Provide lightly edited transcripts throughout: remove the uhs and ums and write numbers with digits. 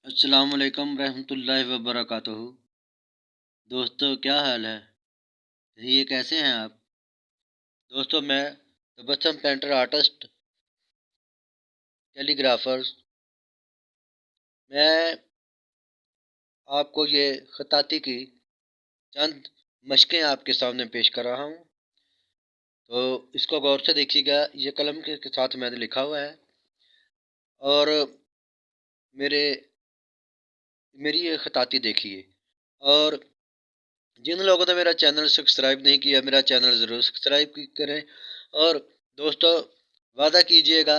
السلام علیکم ورحمۃ اللہ وبرکاتہ۔ دوستو کیا حال ہے؟ یہ کیسے ہیں آپ؟ دوستو میں تبسم پینٹر آرٹسٹ کیلی گرافرز میں آپ کو یہ خطاطی کی چند مشقیں آپ کے سامنے پیش کر رہا ہوں، تو اس کو غور سے دیکھیے گا۔ یہ قلم کے ساتھ میں نے لکھا ہوا ہے، اور میری یہ خطاطی دیکھیے۔ اور جن لوگوں نے میرا چینل سبسکرائب نہیں کیا، میرا چینل ضرور سبسکرائب کریں۔ اور دوستو وعدہ کیجئے گا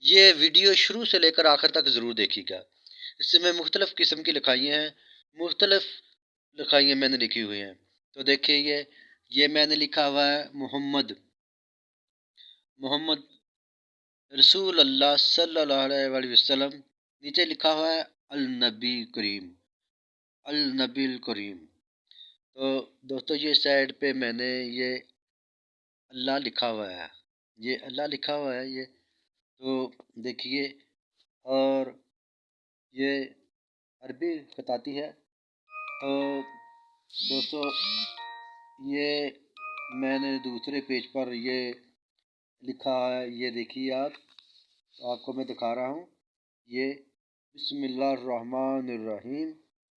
یہ ویڈیو شروع سے لے کر آخر تک ضرور دیکھیے گا۔ اس سے میں مختلف قسم کی لکھائیاں ہیں، مختلف لکھائیاں میں نے لکھی ہوئی ہیں۔ تو دیکھیے یہ میں نے لکھا ہوا ہے محمد رسول اللہ صلی اللہ علیہ وسلم۔ نیچے لکھا ہوا ہے النبی الکریم۔ تو دوستو یہ سائڈ پہ میں نے یہ اللہ لکھا ہوا ہے، یہ تو دیکھیے۔ اور یہ عربی خطاطی ہے۔ تو دوستو یہ میں نے دوسرے پیج پر یہ لکھا ہے، یہ دیکھیے آپ کو میں دکھا رہا ہوں۔ یہ بسم اللہ الرحمن الرحیم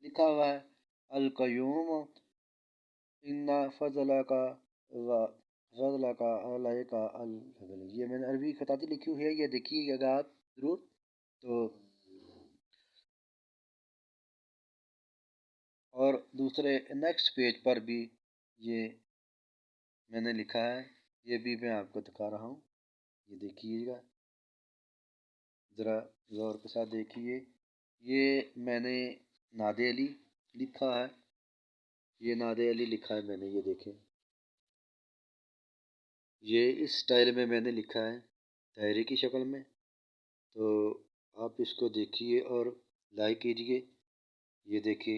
لکھا ہوا ہے، القیوم ان فضلک علیک۔ یہ میں نے عربی خطاطی لکھی ہوئی ہے، یہ دیکھیے گا آپ ضرور۔ تو اور دوسرے نیکسٹ پیج پر بھی یہ میں نے لکھا ہے، یہ بھی میں آپ کو دکھا رہا ہوں، یہ دیکھیے گا ذرا غور کے ساتھ دیکھیے۔ یہ میں نے ناد علی لکھا ہے، میں نے، یہ دیکھیں، یہ اس سٹائل میں نے لکھا ہے دائرے کی شکل میں۔ تو آپ اس کو دیکھیے اور لائک کیجئے۔ یہ دیکھیے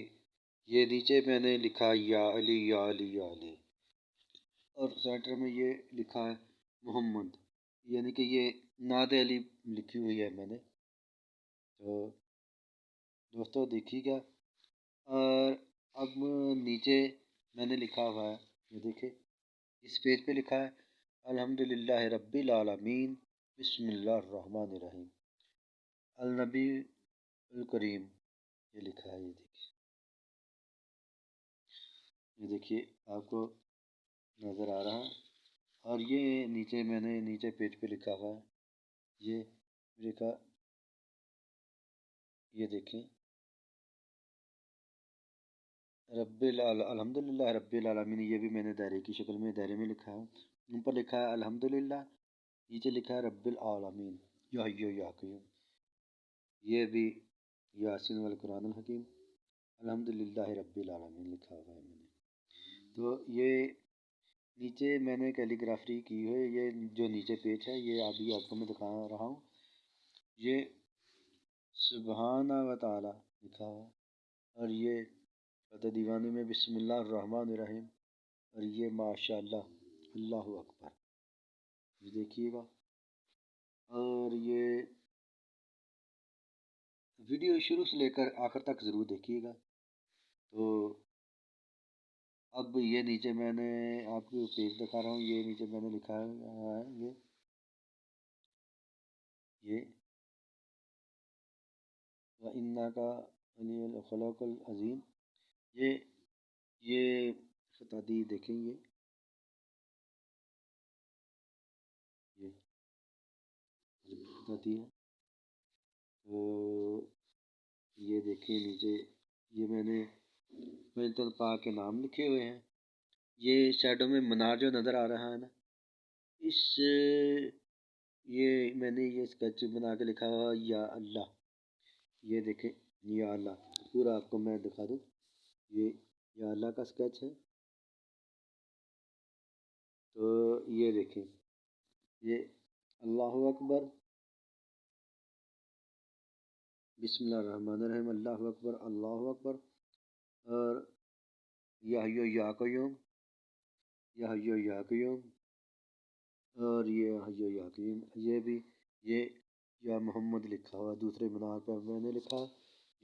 یہ نیچے میں نے لکھا یا علی یا علی یا علی، اور سینٹر میں یہ لکھا ہے محمد، یعنی کہ یہ ناد علی لکھی ہوئی ہے میں نے۔ تو دوستو دیکھیے گا۔ اور اب نیچے میں نے لکھا ہوا ہے، یہ دیکھیں، اس پیج پہ لکھا ہے الحمدللہ رب العالمین بسم اللہ الرحمن الرحیم النبی الکریم، یہ لکھا ہے، یہ دیکھیے آپ کو نظر آ رہا ہے۔ اور یہ نیچے میں نے نیچے پیج پہ لکھا ہوا ہے، یہ لکھا، یہ دیکھیں الحمدللہ رب العالمین، یہ بھی میں نے دائرے میں لکھا ہے۔ اوپر لکھا ہے الحمدللہ، نیچے لکھا ہے رب العالمین یا حی یا قیوم، یہ بھی یاسین والقرآن الحکیم الحمدللہ رب العالمین لکھا ہوا ہے میں نے۔ تو یہ نیچے میں نے کیلی گرافری کی ہے، یہ جو نیچے پیج ہے یہ ابھی آپ کو میں دکھا رہا ہوں، یہ سبحانہ و تعالی لکھا ہوا، اور یہ فتح دیوانی میں بسم اللہ الرحمن الرحیم، اور یہ ماشاء اللہ اللہ اکبر، یہ دیکھیے گا۔ اور یہ ویڈیو شروع سے لے کر آخر تک ضرور دیکھیے گا۔ تو اب یہ نیچے میں نے آپ کو پیج دکھا رہا ہوں، یہ نیچے میں نے لکھا ہے یہ وَإِنَّكَ لَعَلَىٰ خُلُقٍ عَظِيمٍ، یہ خطاطی دیکھیں، یہ خطاطی ہے۔ تو یہ دیکھیں نیچے، یہ میں نے بینت پاک کے نام لکھے ہوئے ہیں۔ یہ شیڈو میں منار جو نظر آ رہا ہے نا، یہ میں نے یہ اسکیچ بنا کے لکھا ہوا یا اللہ، یہ دیکھیں یا اللہ، پورا آپ کو میں دکھا دوں، یہ یا اللہ کا اسکیچ ہے۔ تو یہ دیکھیں، یہ اللہ اکبر بسم اللہ الرحمن الرحیم اللہ اکبر اللہ اکبر، اور یا حی یا قیوم یا حی یا قیوم، اور یہ حی یا قیوم، یہ بھی یہ یا محمد لکھا ہوا دوسرے منار پر میں نے لکھا،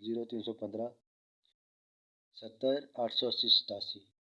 0315 70 880 87,